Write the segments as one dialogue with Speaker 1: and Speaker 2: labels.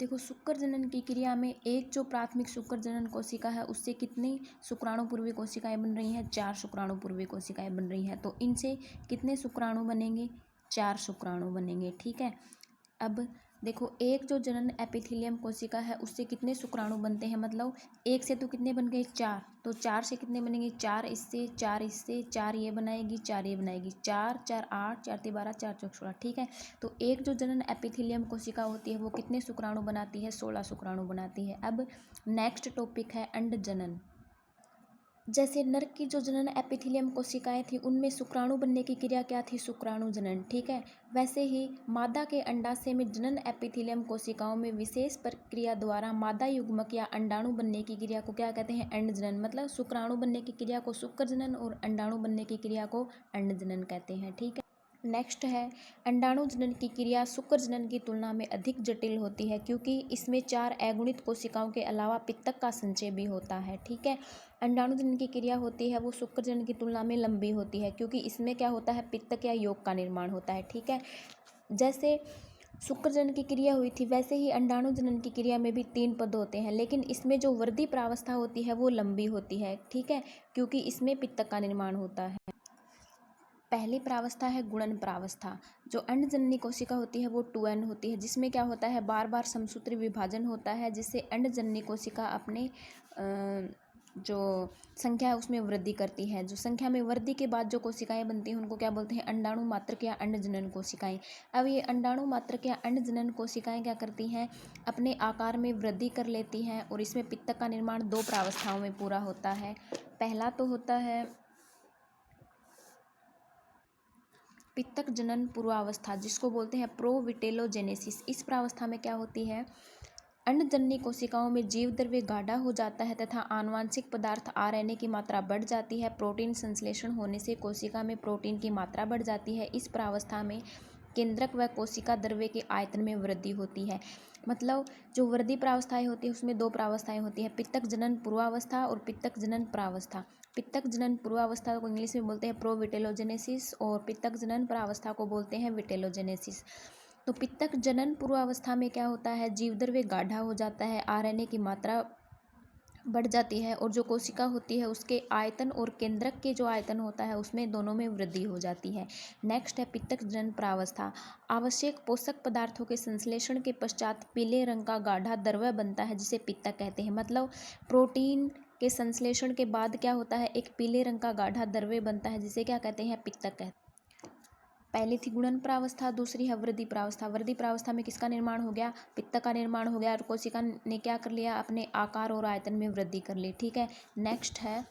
Speaker 1: देखो, शुक्र जनन की क्रिया में एक जो प्राथमिक शुक्र जनन कोशिका है उससे कितनी शुक्राणु पूर्वी कोशिकाएं बन रही हैं? 4 शुक्राणु पूर्वी कोशिकाएं बन रही हैं। तो इनसे कितने शुक्राणु बनेंगे? 4 शुक्राणु बनेंगे। ठीक है। अब देखो, एक जो जनन एपिथेलियम कोशिका है उससे कितने शुक्राणु बनते हैं? मतलब एक से तो कितने बन गए? 4। तो 4 से कितने बनेंगे? 4 इससे, 4 इससे, 4 ये बनाएगी, 4 ये बनाएगी, 4 4 8, 4 3 12, 4 4 16। ठीक है। तो एक जो जनन एपिथेलियम कोशिका होती है वो कितने शुक्राणु बनाती है? 16 शुक्राणु बनाती है। अब नेक्स्ट टॉपिक है अंड जनन। जैसे नर की जो जनन एपिथेलियम कोशिकाएं थी उनमें शुक्राणु बनने की क्रिया क्या थी? शुक्राणु जनन। ठीक है। वैसे ही मादा के अंडाशय में जनन एपिथेलियम कोशिकाओं में विशेष प्रक्रिया द्वारा मादा युग्मक या अंडाणु बनने की क्रिया को क्या कहते हैं? अंड जनन। मतलब शुक्राणु बनने की क्रिया को शुक्र जनन और अंडाणु बनने की क्रिया को अंड जनन कहते हैं। ठीक है। नेक्स्ट है अंडाणु जनन की क्रिया शुक्र जनन की तुलना में अधिक जटिल होती है क्योंकि इसमें 4 अगुणित कोशिकाओं के अलावा पित्तक का संचय भी होता है। ठीक है। अंडाणु जनन की क्रिया होती है वो शुक्र जनन की तुलना में लंबी होती है क्योंकि इसमें क्या होता है? पित्तक या यौग का निर्माण होता है। ठीक है। जैसे शुक्र जनन की क्रिया हुई थी वैसे ही अंडाणु जनन की क्रिया में भी 3 पद होते हैं, लेकिन इसमें जो वृद्धि प्रावस्था होती है वो लंबी होती है। ठीक है। क्योंकि इसमें पित्तक का निर्माण होता है। पहली प्रावस्था है गुणन प्रावस्था। जो अंडजननी कोशिका होती है वो 2n होती है, जिसमें क्या होता है? बार बार समसूत्री विभाजन होता है जिससे अंडजननी कोशिका अपने जो संख्या है उसमें वृद्धि करती है। जो संख्या में वृद्धि के बाद जो कोशिकाएं बनती हैं उनको क्या बोलते हैं? अंडाणु मात्रक या अंडजनन कोशिकाएं। अब ये अंडाणु मात्रक या अंडजनन कोशिकाएं क्या करती हैं? अपने आकार में वृद्धि कर लेती हैं और इसमें पित्तक का निर्माण 2 प्रावस्थाओं में पूरा होता है। पहला तो होता है पित्तक जनन पूर्वावस्था, जिसको बोलते हैं प्रोविटेलोजेनेसिस। इस प्रावस्था में क्या होती है? अंडजननी कोशिकाओं में जीव द्रव्य गाढ़ा हो जाता है तथा आनुवांशिक पदार्थ आरएनए की मात्रा बढ़ जाती है। प्रोटीन संश्लेषण होने से कोशिका में प्रोटीन की मात्रा बढ़ जाती है। इस प्रावस्था में केंद्रक व कोशिका द्रव्य के आयतन में वृद्धि होती है। मतलब जो वृद्धि प्रावस्थाएं होती है उसमें 2 प्रावस्थाएं होती हैं, पित्तक जनन पूर्वावस्था और पित्तक जनन प्रावस्था। पित्तक जनन पूर्वावस्था को इंग्लिश में बोलते हैं प्रोविटेलोजेनेसिस और पित्तक जनन प्रावस्था को बोलते हैं विटेलोजेनेसिस। तो पित्तक जनन पूर्वावस्था में क्या होता है? जीव द्रव्य गाढ़ा हो जाता है, आरएनए की मात्रा बढ़ जाती है और जो कोशिका होती है उसके आयतन और केंद्रक के जो आयतन होता है उसमें दोनों में वृद्धि हो जाती है। नेक्स्ट है पित्तक जनन प्रावस्था। आवश्यक पोषक पदार्थों के संश्लेषण के पश्चात पीले रंग का गाढ़ा द्रव्य बनता है जिसे पित्तक कहते हैं। मतलब प्रोटीन के संश्लेषण के बाद क्या होता है? एक पीले रंग का गाढ़ा द्रव्य बनता है जिसे क्या कहते हैं? पित्तक कहते हैं। पहली थी गुणन प्रावस्था, दूसरी है वृद्धि प्रावस्था। वृद्धि प्रावस्था में किसका निर्माण हो गया? पित्तक का निर्माण हो गया और कोशिका ने क्या कर लिया? अपने आकार और आयतन में वृद्धि कर ली। ठीक है। नेक्स्ट है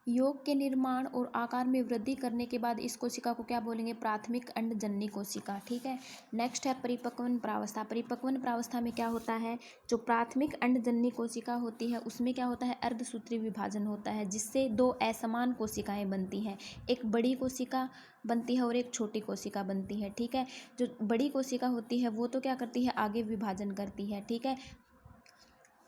Speaker 1: योग के निर्माण और आकार में वृद्धि करने के बाद इस कोशिका को क्या बोलेंगे? प्राथमिक अंडजननी कोशिका। ठीक है। नेक्स्ट है परिपक्वन प्रावस्था। परिपक्वन प्रावस्था में क्या होता है? जो प्राथमिक अंडजननी कोशिका होती है उसमें क्या होता है? अर्धसूत्री विभाजन होता है जिससे 2 असमान कोशिकाएं बनती हैं। एक बड़ी कोशिका बनती है और एक छोटी कोशिका बनती है। ठीक है। जो बड़ी कोशिका होती है वो तो क्या करती है? आगे विभाजन करती है। ठीक है।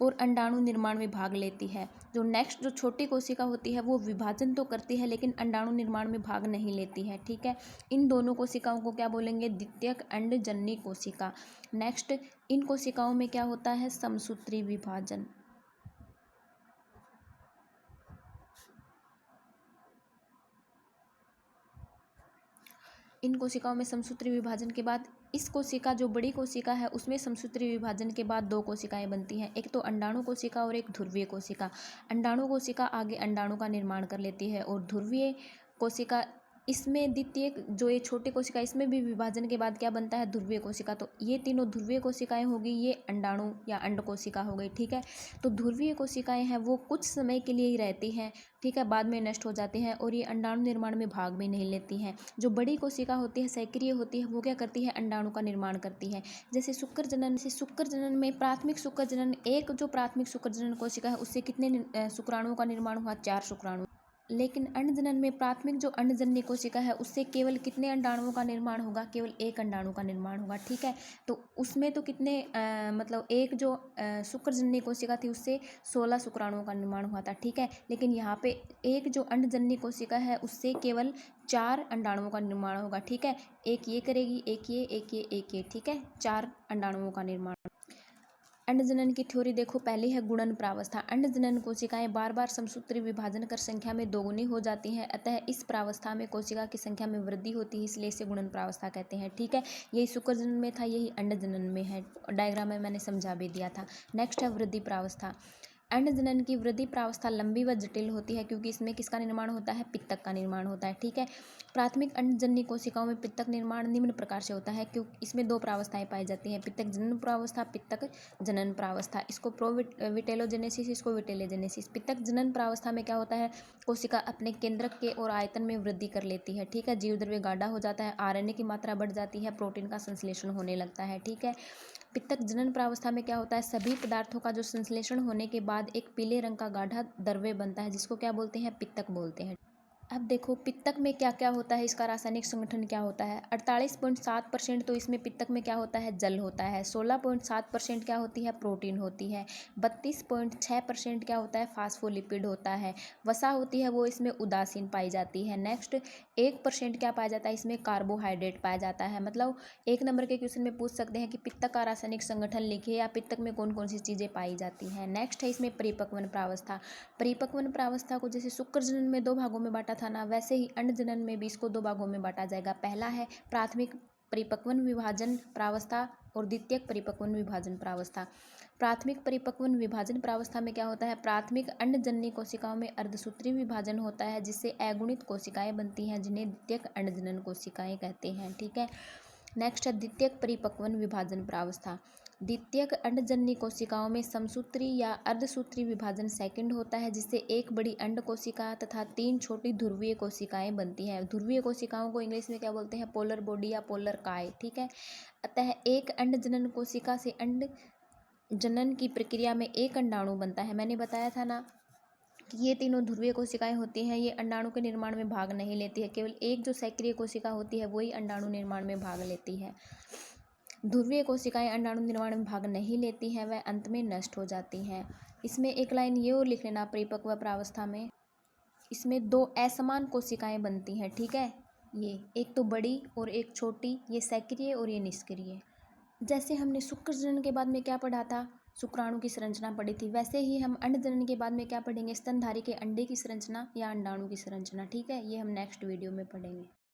Speaker 1: और अंडाणु निर्माण में भाग लेती है। जो नेक्स्ट जो छोटी कोशिका होती है वो विभाजन तो करती है लेकिन अंडाणु निर्माण में भाग नहीं लेती है। ठीक है। इन दोनों कोशिकाओं को क्या बोलेंगे? द्वितीयक अंडजननी कोशिका। नेक्स्ट इन कोशिकाओं में क्या होता है? समसूत्री विभाजन। इन कोशिकाओं में समसूत्री विभाजन के बाद इस कोशिका जो बड़ी कोशिका है उसमें समसूत्री विभाजन के बाद 2 कोशिकाएं बनती हैं, एक तो अंडाणु कोशिका और एक ध्रुवीय कोशिका। अंडाणु कोशिका आगे अंडाणु का निर्माण कर लेती है और ध्रुवीय कोशिका इसमें द्वितीय जो ये छोटी कोशिका इसमें भी विभाजन के बाद क्या बनता है? ध्रुवीय कोशिका। तो ये तीनों ध्रुवीय कोशिकाएं होगी, ये अंडाणु या अंड कोशिका हो गई। ठीक है। तो ध्रुवीय कोशिकाएं हैं वो कुछ समय के लिए ही रहती हैं। ठीक है। बाद में नष्ट हो जाती हैं और ये अंडाणु निर्माण में भाग भी नहीं लेती हैं। जो बड़ी कोशिका होती है सक्रिय होती है वो क्या करती है? अंडाणु का निर्माण करती है। जैसे शुक्र जनन में प्राथमिक शुक्र जनन, एक जो प्राथमिक शुक्र जनन कोशिका है उससे कितने शुक्राणुओं का निर्माण हुआ? 4 शुक्राणु। लेकिन अंडजनन में प्राथमिक जो अंडजननी कोशिका है उससे केवल कितने अंडाणुओं का निर्माण होगा? केवल 1 अंडाणु का निर्माण होगा। ठीक है। तो उसमें तो कितने मतलब एक जो शुक्रजननी कोशिका थी उससे 16 शुक्राणुओं का निर्माण हुआ था। ठीक है। लेकिन यहाँ पे एक जो अंडजननी कोशिका है उससे केवल 4 अंडाणुओं का निर्माण होगा। ठीक है। एक ये करेगी, एक ये, एक ये, एक ये। ठीक है। 4 अंडाणुओं का निर्माण। अंड जनन की थ्योरी देखो, पहली है गुणन प्रावस्था। अंड जनन कोशिकाएं बार बार समसूत्री विभाजन कर संख्या में दोगुनी हो जाती हैं, अतः इस प्रावस्था में कोशिका की संख्या में वृद्धि होती है, इसलिए इसे गुणन प्रावस्था कहते हैं। ठीक है, यही शुक्र जनन में था, यही अंड जनन में है। डायग्राम में मैंने समझा भी दिया था। नेक्स्ट है वृद्धि प्रावस्था। अंड जनन की वृद्धि प्रावस्था लंबी व जटिल होती है, क्योंकि इसमें किसका निर्माण होता है? पित्तक का निर्माण होता है। ठीक है, प्राथमिक अंडजन्य कोशिकाओं में पित्तक निर्माण निम्न प्रकार से होता है, क्योंकि इसमें दो प्रावस्थाएं पाई जाती हैं, पित्तक जनन प्रावस्था, पित्तक जनन प्रावस्था। इसको विटेलोजेनेसिस, इसको विटेलोजेनेसिस। पित्तक जनन प्रावस्था में क्या होता है? कोशिका अपने केंद्रक के और आयतन में वृद्धि कर लेती है। ठीक है, जीव द्रव्य गाढ़ा हो जाता है, आरएनए की मात्रा बढ़ जाती है, प्रोटीन का संश्लेषण होने लगता है। ठीक है, पित्तक जनन प्रावस्था में क्या होता है? सभी पदार्थों का जो संश्लेषण होने के बाद एक पीले रंग का गाढ़ा द्रव्य बनता है, जिसको क्या बोलते हैं? पित्तक बोलते हैं। अब देखो पित्तक में क्या क्या होता है, इसका रासायनिक संगठन क्या होता है। 48.7% तो इसमें पित्तक में क्या होता है? जल होता है। 16.7% क्या होती है? प्रोटीन होती है। 32.6% क्या होता है? फास्फोलिपिड होता है। वसा होती है वो इसमें उदासीन पाई जाती है। नेक्स्ट 1% क्या पाया जाता है? इसमें कार्बोहाइड्रेट पाया जाता है। मतलब 1 नंबर के क्वेश्चन में पूछ सकते हैं कि पित्तक का रासायनिक संगठन लिखिए, या पित्तक में कौन कौन सी चीज़ें पाई जाती हैं। नेक्स्ट है इसमें परिपक्वन प्रावस्था। परिपक्वन प्रावस्था को जैसे शुक्र जनन में 2 भागों में बांटा था ना, वैसे ही अंड जनन में भी इसको 2 भागों में बांटा जाएगा। पहला है प्राथमिक परिपक्वन विभाजन प्रावस्था और द्वितीयक परिपक्वन विभाजन प्रावस्था। प्राथमिक परिपक्वन विभाजन प्रावस्था में क्या होता है? प्राथमिक अंडजन्य कोशिकाओं में अर्धसूत्री विभाजन होता है, जिससे अगुणित कोशिकाएं बनती हैं, जिन्हें द्वितीयक अंडजनन कोशिकाएं कहते हैं। ठीक है, नेक्स्ट है द्वितीयक परिपक्वन विभाजन प्रावस्था। द्वितीयक अंडजन्य कोशिकाओं में समसूत्री या अर्धसूत्री विभाजन सेकंड होता है, जिससे एक बड़ी अंड कोशिका तथा 3 छोटी ध्रुवीय कोशिकाएं बनती हैं। ध्रुवीय कोशिकाओं को इंग्लिश में क्या बोलते हैं? पोलर बॉडी या पोलर काय। ठीक है, अतः एक अंडजनन कोशिका से अंड जनन की प्रक्रिया में एक अंडाणु बनता है। मैंने बताया था ना कि ये तीनों ध्रुवीय कोशिकाएं होती हैं, ये अंडाणु के निर्माण में भाग नहीं लेती है, केवल एक जो सक्रिय कोशिका होती है वही अंडाणु निर्माण में भाग लेती है। ध्रुवीय कोशिकाएं अंडाणु निर्माण में भाग नहीं लेती हैं, वह अंत में नष्ट हो जाती हैं। इसमें एक लाइन ये और लिख लेना, परिपक्व प्रावस्था में इसमें 2 असमान कोशिकाएं बनती हैं। ठीक है, ये एक तो बड़ी और एक छोटी, ये सक्रिय और ये निष्क्रिय। जैसे हमने शुक्र जनन के बाद में क्या पढ़ा था? शुक्राणु की संरचना पढ़ी थी, वैसे ही हम अंड जनन के बाद में क्या पढ़ेंगे? स्तनधारी के अंडे की संरचना या अंडाणु की संरचना। ठीक है, ये हम नेक्स्ट वीडियो में पढ़ेंगे।